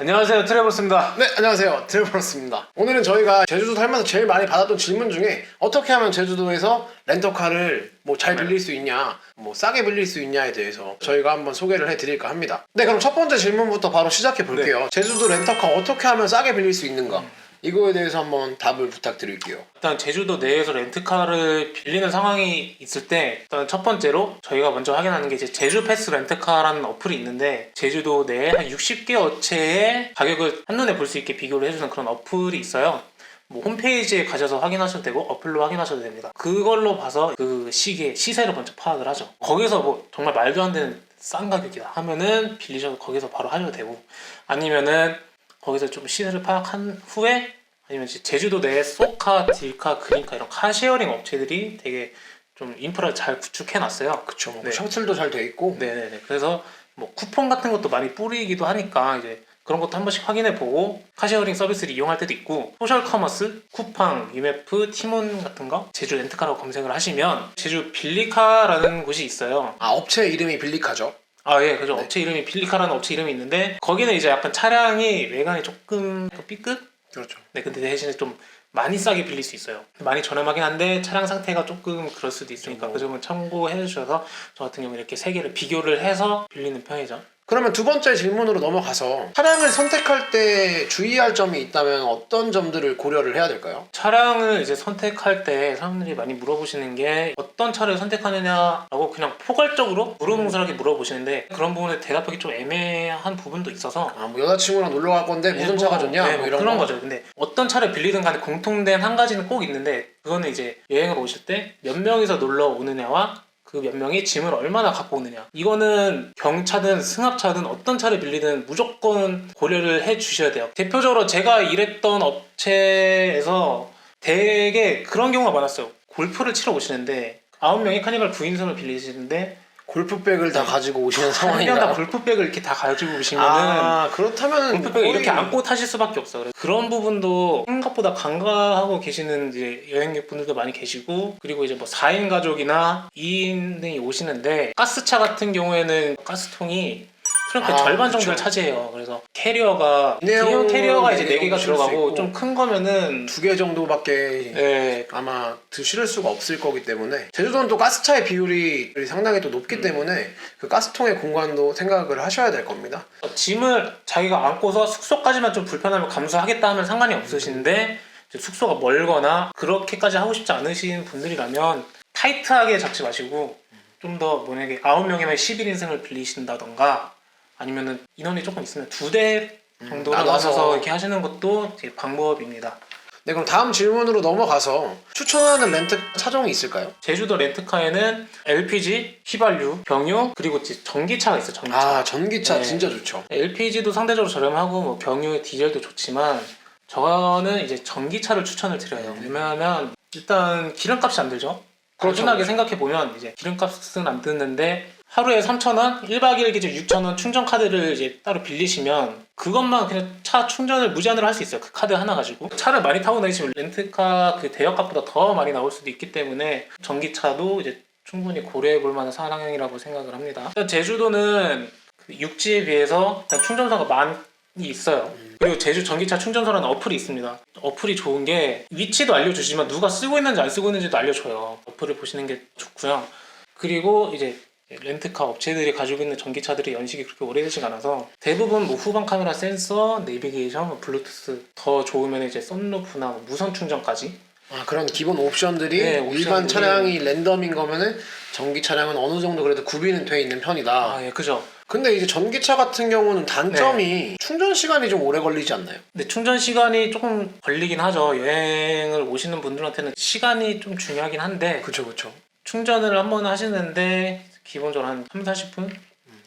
안녕하세요, 트래블스입니다. 네, 안녕하세요. 드래버러스입니다. 오늘은 저희가 제주도 살면서 제일 많이 받았던 질문 중에 어떻게 하면 제주도에서 렌터카를 잘 빌릴 수 있냐, 싸게 빌릴 수 있냐에 대해서 저희가 한번 소개를 해드릴까 합니다. 네, 그럼 첫 번째 질문부터 바로 시작해 볼게요. 제주도 렌터카 어떻게 하면 싸게 빌릴 수 있는가? 이거에 대해서 한번 답을 부탁드릴게요. 일단 제주도 내에서 렌트카를 빌리는 상황이 있을 때 일단 첫 번째로 저희가 먼저 확인하는 게 이제 제주패스 렌트카라는 어플이 있는데 제주도 내에 한 60개 업체의 가격을 한눈에 볼 수 있게 비교를 해주는 그런 어플이 있어요. 홈페이지에 가셔서 확인하셔도 되고 어플로 확인하셔도 됩니다. 그걸로 봐서 그 시기의 시세를 먼저 파악을 하죠. 거기서 정말 말도 안 되는 싼 가격이다 하면은 빌리셔서 거기서 바로 하셔도 되고, 아니면은 거기서 좀 시세를 파악한 후에 아니면 제주도 내에 쏘카, 딜카, 그린카 이런 카쉐어링 업체들이 되게 좀 인프라를 잘 구축해놨어요. 그쵸. 네. 셔틀도 잘 돼 있고. 네네네. 그래서 쿠폰 같은 것도 많이 뿌리기도 하니까 이제 그런 것도 한 번씩 확인해보고 카쉐어링 서비스를 이용할 때도 있고, 소셜 커머스, 쿠팡, 위메프, 티몬 같은 거 제주 렌트카라고 검색을 하시면 제주 빌리카라는 곳이 있어요. 아, 업체 이름이 빌리카죠? 예, 그죠. 네. 업체 이름이 빌리카라는 업체 이름이 있는데 거기는 이제 약간 차량이 외관이 조금 B급? 그렇죠. 네, 근데 대신에 좀 많이 싸게 빌릴 수 있어요. 많이 저렴하긴 한데 차량 상태가 조금 그럴 수도 있으니까 그 점은 참고해 주셔서 저 같은 경우는 이렇게 세 개를 비교를 해서 빌리는 편이죠. 그러면 두 번째 질문으로 넘어가서 차량을 선택할 때 주의할 점이 있다면 어떤 점들을 고려를 해야 될까요? 차량을 이제 선택할 때 사람들이 많이 물어보시는 게 어떤 차를 선택하느냐라고 그냥 포괄적으로 무르뭉술하게 물어보시는데 그런 부분에 대답하기 좀 애매한 부분도 있어서 여자친구랑 놀러 갈 건데 무슨 차가 좋냐? 네, 이런 그런 거. 거죠. 근데 어떤 차를 빌리든 간에 공통된 한 가지는 꼭 있는데 그거는 이제 여행을 오실 때 몇 명이서 놀러 오느냐와 그 몇 명이 짐을 얼마나 갖고 오느냐. 이거는 경차든 승합차든 어떤 차를 빌리든 무조건 고려를 해 주셔야 돼요. 대표적으로 제가 일했던 업체에서 되게 그런 경우가 많았어요. 골프를 치러 오시는데 9명이 카니발 9인승을 빌리시는데 골프백을 다 가지고 오시는 한 명 다 상황인가요? 골프백을 이렇게 다 가지고 오시면은 그렇다면 골프백을 이렇게 안고 타실 수밖에 없어요. 그래서 그런 부분도 생각보다 간과하고 계시는 이제 여행객분들도 많이 계시고, 그리고 이제 4인 가족이나 2인이 오시는데 가스차 같은 경우에는 가스통이 트렁크 절반 정도를 그쵸. 차지해요. 그래서 캐리어가 네오, 대형 캐리어가 이제 네오 4개가 실을 수 들어가고 있고. 좀 큰 거면은 2개 정도밖에 네, 아마 실을 수가 없을 거기 때문에 제주도는 또 가스차의 비율이 상당히 또 높기 때문에 그 가스통의 공간도 생각을 하셔야 될 겁니다. 짐을 자기가 안고서 숙소까지만 좀 불편함을 감수하겠다 하면 상관이 없으신데 이제 숙소가 멀거나 그렇게까지 하고 싶지 않으신 분들이라면 타이트하게 잡지 마시고 좀 더 만약에 9명이면 11인승을 빌리신다던가 아니면은 인원이 조금 있으면 2대 정도를 나눠서. 나눠서 이렇게 하시는 것도 이제 방법입니다. 네, 그럼 다음 질문으로 넘어가서 추천하는 렌트 차종이 있을까요? 제주도 렌트카에는 LPG, 휘발유, 경유, 그리고 이제 전기차가 있어요. 전기차. 전기차 네. 진짜 좋죠. LPG도 상대적으로 저렴하고 경유, 디젤도 좋지만 저는 이제 전기차를 추천을 드려요. 왜냐하면 일단 기름값이 안 들죠. 그렇죠, 단순하게 그렇죠. 생각해보면 이제 기름값은 안 드는데 하루에 3,000원, 1박 2일 기준 6,000원 충전 카드를 이제 따로 빌리시면 그것만 그냥 차 충전을 무제한으로 할 수 있어요. 그 카드 하나 가지고. 차를 많이 타고 다니시면 렌트카 그 대여값보다 더 많이 나올 수도 있기 때문에 전기차도 이제 충분히 고려해 볼 만한 상황이라고 생각을 합니다. 일단 제주도는 육지에 비해서 일단 충전소가 많이 있어요. 그리고 제주 전기차 충전소라는 어플이 있습니다. 어플이 좋은 게 위치도 알려주지만 누가 쓰고 있는지 안 쓰고 있는지도 알려줘요. 어플을 보시는 게 좋고요. 그리고 이제 렌트카 업체들이 가지고 있는 전기차들의 연식이 그렇게 오래되지가 않아서 대부분 후방 카메라 센서, 내비게이션, 블루투스 더 좋으면 이제 썬루프나 무선 충전까지 그런 기본 옵션들이 네, 일반 옵션들이. 차량이 랜덤인 거면은 전기 차량은 어느 정도 그래도 구비는 돼 있는 편이다. 예, 그죠. 근데 이제 전기차 같은 경우는 단점이 충전 시간이 좀 오래 걸리지 않나요? 근데 충전 시간이 조금 걸리긴 하죠. 여행을 오시는 분들한테는 시간이 좀 중요하긴 한데 그쵸. 충전을 한번 하시는데 기본적으로 한 3-40분?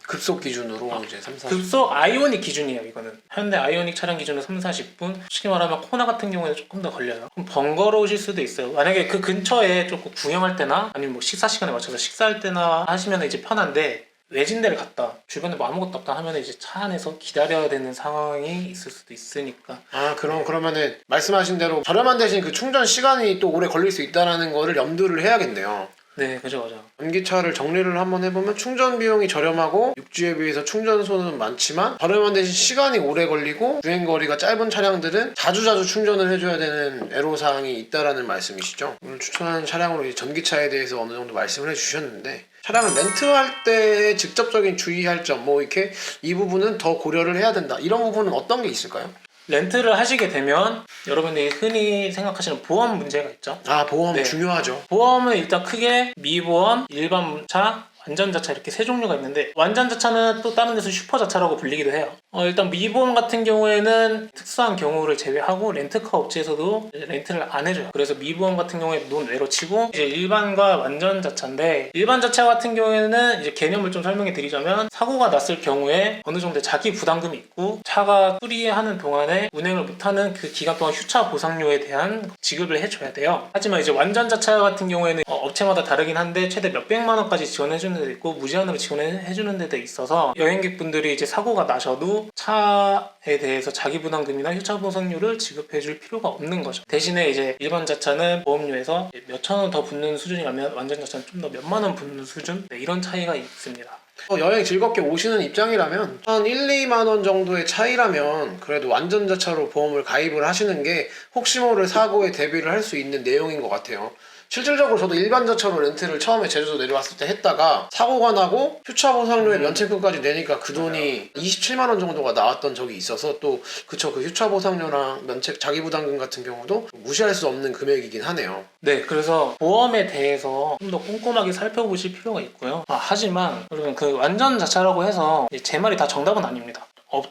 급속 기준으로 이제 3, 40분. 급속 아이오닉 기준이에요. 이거는 현대 아이오닉 차량 기준으로 3-40분. 솔직히 말하면 코나 같은 경우에는 조금 더 걸려요. 그럼 번거로우실 수도 있어요. 만약에 그 근처에 조금 구경할 때나 아니면 식사 시간에 맞춰서 식사할 때나 하시면 이제 편한데 외진 데를 갔다 주변에 아무것도 없다 하면 이제 차 안에서 기다려야 되는 상황이 있을 수도 있으니까. 그러면은 말씀하신 대로 저렴한 대신 그 충전 시간이 또 오래 걸릴 수 있다는 거를 염두를 해야겠네요. 네, 그죠. 전기차를 정리를 한번 해보면 충전 비용이 저렴하고 육주에 비해서 충전소는 많지만 저렴한 대신 시간이 오래 걸리고 주행거리가 짧은 차량들은 자주자주 충전을 해줘야 되는 애로사항이 있다라는 말씀이시죠. 오늘 추천하는 차량으로 이제 전기차에 대해서 어느 정도 말씀을 해주셨는데 차량을 렌트할 때 직접적인 주의할 점 뭐 이렇게 이 부분은 더 고려를 해야 된다 이런 부분은 어떤 게 있을까요? 렌트를 하시게 되면 여러분들이 흔히 생각하시는 보험 문제가 있죠. 아 보험 네. 중요하죠. 보험은 일단 크게 미보험, 일반차, 완전자차 이렇게 세 종류가 있는데 완전자차는 또 다른 데서 슈퍼자차라고 불리기도 해요. 일단 미보험 같은 경우에는 특수한 경우를 제외하고 렌트카 업체에서도 렌트를 안 해줘요. 그래서 미보험 같은 경우에 논외로 치고 이제 일반과 완전자차인데 일반자차 같은 경우에는 이제 개념을 좀 설명해 드리자면 사고가 났을 경우에 어느 정도 자기 부담금이 있고 차가 수리하는 동안에 운행을 못하는 그 기간 동안 휴차 보상료에 대한 지급을 해줘야 돼요. 하지만 이제 완전자차 같은 경우에는 업체마다 다르긴 한데 최대 몇백만 원까지 지원해주는 데도 있고 무제한으로 지원해주는 데도 있어서 여행객분들이 이제 사고가 나셔도 차에 대해서 자기 부담금이나 휴차 보상료를 지급해줄 필요가 없는 거죠. 대신에 이제 일반 자차는 보험료에서 몇천 원 더 붙는 수준이라면 완전 자차는 좀 더 몇만 원 붙는 수준 이런 차이가 있습니다. 여행 즐겁게 오시는 입장이라면 한 1, 2만 원 정도의 차이라면 그래도 완전자차로 보험을 가입을 하시는 게 혹시 모를 사고에 대비를 할 수 있는 내용인 것 같아요. 실질적으로 저도 일반 자차로 렌트를 처음에 제주도 내려왔을 때 했다가 사고가 나고 휴차 보상료에 면책금까지 내니까 그 돈이 27만 원 정도가 나왔던 적이 있어서 또 그 휴차 보상료랑 면책 자기 부담금 같은 경우도 무시할 수 없는 금액이긴 하네요. 네, 그래서 보험에 대해서 좀 더 꼼꼼하게 살펴보실 필요가 있고요. 하지만 여러분 그 완전 자차라고 해서 제 말이 다 정답은 아닙니다.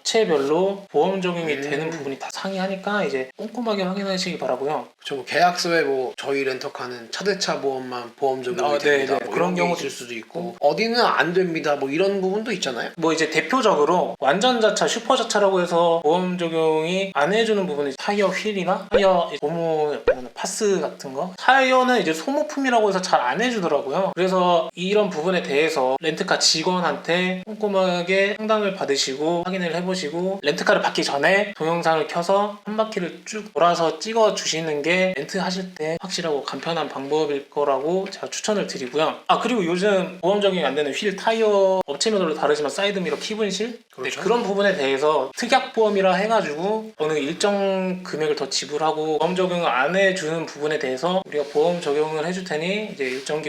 업체별로 보험 적용이 되는 부분이 다 상이하니까 이제 꼼꼼하게 확인하시기 바라고요. 그쵸, 뭐 계약서에 뭐 저희 렌터카는 차대차 보험만 보험 적용이 됩니다. 네. 뭐 그런 경우도 있을 수도 있고 어디는 안 됩니다. 뭐 이런 부분도 있잖아요. 뭐 이제 대표적으로 완전자차, 슈퍼자차라고 해서 보험 적용이 안 해주는 부분이 타이어 휠이나 타이어 고무 파스 같은 거. 타이어는 이제 소모품이라고 해서 잘 안 해주더라고요. 그래서 이런 부분에 대해서 렌트카 직원한테 꼼꼼하게 상담을 받으시고 확인을 해보시고 렌트카를 받기 전에 동영상을 켜서 한 바퀴를 쭉 돌아서 찍어 주시는 게 렌트 하실 때 확실하고 간편한 방법일 거라고 제가 추천을 드리고요. 그리고 요즘 보험 적용이 안 되는 휠 타이어 업체마다 다르지만 사이드미러 키분실 그렇죠. 네, 그런 부분에 대해서 특약보험이라 해가지고 어느 일정 금액을 더 지불하고 보험 적용을 안 해주는 부분에 대해서 우리가 보험 적용을 해줄 테니 이제 일정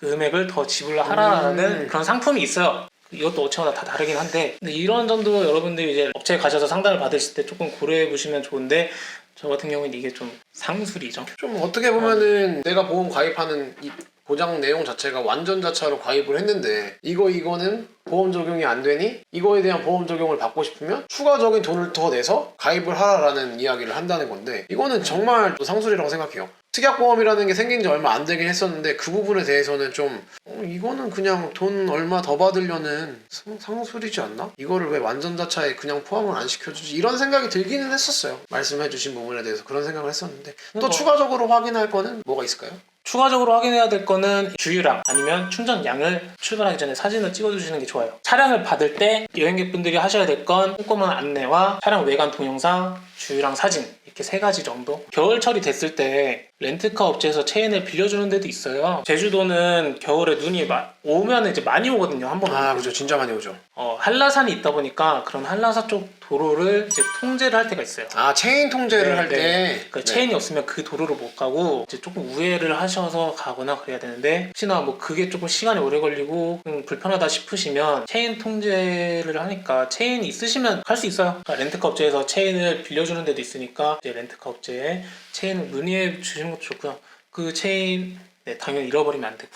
금액을 더 지불하라는 그런 상품이 있어요. 이것도 업체마다 다 다르긴 한데 근데 이런 점도 여러분들이 이제 업체에 가셔서 상담을 받으실 때 조금 고려해 보시면 좋은데 저 같은 경우는 이게 좀 상술이죠. 좀 어떻게 보면은 내가 보험 가입하는 이 보장 내용 자체가 완전 자차로 가입을 했는데 이거는 보험 적용이 안 되니 이거에 대한 보험 적용을 받고 싶으면 추가적인 돈을 더 내서 가입을 하라라는 이야기를 한다는 건데 이거는 정말 또 상술이라고 생각해요. 특약보험이라는 게 생긴 지 얼마 안 되긴 했었는데 그 부분에 대해서는 좀 이거는 그냥 돈 얼마 더 받으려는 상술이지 않나? 이거를 왜 완전자차에 그냥 포함을 안 시켜주지? 이런 생각이 들기는 했었어요. 말씀해주신 부분에 대해서 그런 생각을 했었는데 또 추가적으로 확인할 거는 뭐가 있을까요? 추가적으로 확인해야 될 거는 주유량 아니면 충전량을 출발하기 전에 사진을 찍어주시는 게 좋아요. 차량을 받을 때 여행객분들이 하셔야 될 건 꼼꼼한 안내와 차량 외관 동영상, 주유량 사진 이렇게 세 가지 정도. 겨울철이 됐을 때 렌트카 업체에서 체인을 빌려주는 데도 있어요. 제주도는 겨울에 눈이 오면 이제 많이 오거든요. 한 번. 그죠. 진짜 많이 오죠. 한라산이 있다 보니까 그런 한라산 쪽 도로를 이제 통제를 할 때가 있어요. 체인 통제를 할 때. 체인이 없으면 그 도로를 못 가고 이제 조금 우회를 하셔서 가거나 그래야 되는데 혹시나 뭐 그게 조금 시간이 오래 걸리고 불편하다 싶으시면 체인 통제를 하니까 체인이 있으시면 갈 수 있어요. 그러니까 렌트카 업체에서 체인을 빌려주는 데도 있으니까 이제 렌트카 업체에 체인을 문의해 주시는 것도 좋고요. 그 체인 당연히 잃어버리면 안 되고.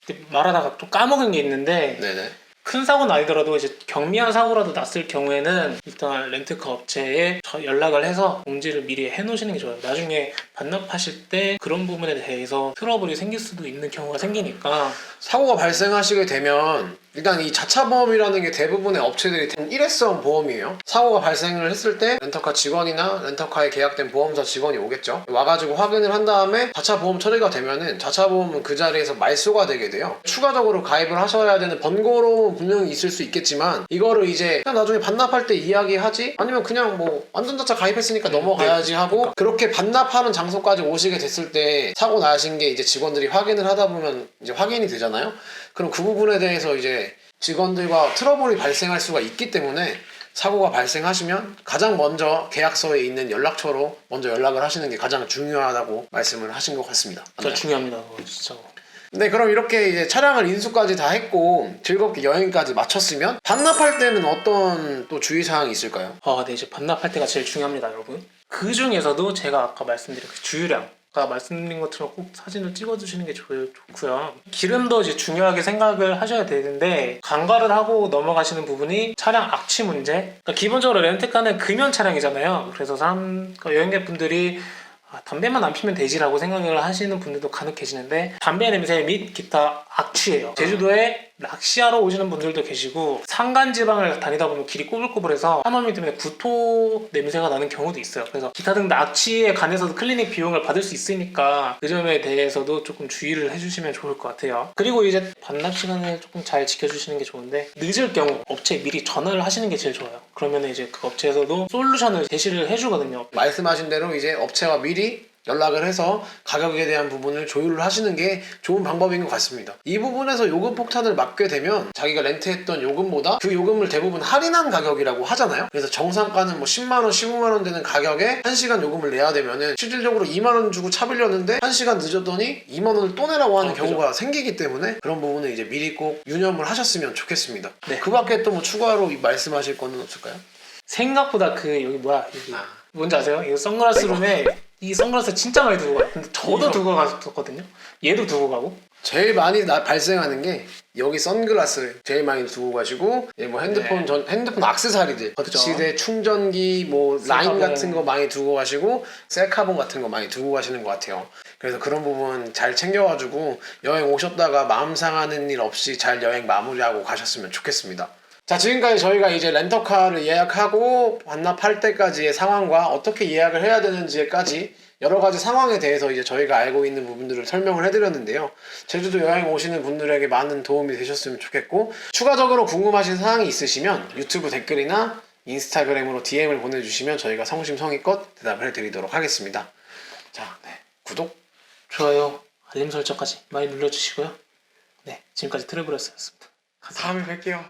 근데 말하다가 또 까먹은 게 있는데 네네. 큰 사고는 아니더라도 이제 경미한 사고라도 났을 경우에는 일단 렌트카 업체에 연락을 해서 공지를 미리 해놓으시는 게 좋아요. 나중에 반납하실 때 그런 부분에 대해서 트러블이 생길 수도 있는 경우가 생기니까 사고가 발생하시게 되면 일단 이 자차 보험이라는 게 대부분의 업체들이 일회성 보험이에요. 사고가 발생을 했을 때 렌터카 직원이나 렌터카에 계약된 보험사 직원이 오겠죠. 와가지고 확인을 한 다음에 자차 보험 처리가 되면은 자차 보험은 그 자리에서 말소가 되게 돼요. 추가적으로 가입을 하셔야 되는 번거로움은 분명히 있을 수 있겠지만 이거를 이제 그냥 나중에 반납할 때 이야기하지 아니면 그냥 뭐 안전자차 가입했으니까 넘어가야지 하고 그렇게 반납하는 장소까지 오시게 됐을 때 사고 나신 게 이제 직원들이 확인을 하다 보면 이제 확인이 되잖아요. 그럼 그 부분에 대해서 이제 직원들과 트러블이 발생할 수가 있기 때문에 사고가 발생하시면 가장 먼저 계약서에 있는 연락처로 먼저 연락을 하시는 게 가장 중요하다고 말씀을 하신 것 같습니다. 진짜 중요합니다. 그거 진짜. 네, 그럼 이렇게 이제 차량을 인수까지 다 했고 즐겁게 여행까지 마쳤으면 반납할 때는 어떤 또 주의사항이 있을까요? 네, 이제 반납할 때가 제일 중요합니다, 여러분. 그 중에서도 제가 아까 말씀드린 그 주유량. 아까 말씀드린 것처럼 꼭 사진을 찍어주시는 게 좋고요. 기름도 이제 중요하게 생각을 하셔야 되는데 간과를 하고 넘어가시는 부분이 차량 악취 문제. 그러니까 기본적으로 렌트카는 금연 차량이잖아요. 그래서 그러니까 여행객분들이 담배만 안 피면 되지라고 생각을 하시는 분들도 간혹 계시는데 담배 냄새 및 기타 악취예요. 제주도에 낚시하러 오시는 분들도 계시고 산간지방을 다니다 보면 길이 꼬불꼬불해서 한원미 때문에 구토 냄새가 나는 경우도 있어요. 그래서 기타 등등 악취에 관해서도 클리닉 비용을 받을 수 있으니까 그 점에 대해서도 조금 주의를 해주시면 좋을 것 같아요. 그리고 이제 반납 시간을 조금 잘 지켜주시는 게 좋은데 늦을 경우 업체에 미리 전화를 하시는 게 제일 좋아요. 그러면 이제 그 업체에서도 솔루션을 제시를 해주거든요. 말씀하신 대로 이제 업체와 미리 연락을 해서 가격에 대한 부분을 조율을 하시는 게 좋은 방법인 것 같습니다. 이 부분에서 요금 폭탄을 맞게 되면 자기가 렌트했던 요금보다 그 요금을 대부분 할인한 가격이라고 하잖아요. 그래서 정상가는 뭐 10만원, 15만원 되는 가격에 1시간 요금을 내야 되면은 실질적으로 2만원 주고 차 빌렸는데 1시간 늦었더니 2만원을 또 내라고 하는 경우가 생기기 때문에 그런 부분은 이제 미리 꼭 유념을 하셨으면 좋겠습니다. 네. 그 밖에 또 뭐 추가로 말씀하실 거는 없을까요? 생각보다 여기 뭔지 아세요? 이거 선글라스 룸에 이 선글라스 진짜 많이 두고 가요. 근데 저도 두고 갔었거든요. 얘도 두고 가고. 제일 많이 발생하는 게 여기 선글라스 제일 많이 두고 가시고 뭐 핸드폰 핸드폰 액세서리들 거치대 충전기 뭐 라인 같은 거 많이 두고 가시고 셀카봉 같은 거 많이 두고 가시는 것 같아요. 그래서 그런 부분 잘 챙겨가지고 여행 오셨다가 마음 상하는 일 없이 잘 여행 마무리하고 가셨으면 좋겠습니다. 자, 지금까지 저희가 이제 렌터카를 예약하고 반납할 때까지의 상황과 어떻게 예약을 해야 되는지까지 여러 가지 상황에 대해서 이제 저희가 알고 있는 부분들을 설명을 해드렸는데요. 제주도 여행 오시는 분들에게 많은 도움이 되셨으면 좋겠고 추가적으로 궁금하신 사항이 있으시면 유튜브 댓글이나 인스타그램으로 DM을 보내주시면 저희가 성심성의껏 대답을 해드리도록 하겠습니다. 자, 구독, 좋아요, 알림 설정까지 많이 눌러주시고요. 네, 지금까지 트래블러스였습니다. 다음에 뵐게요.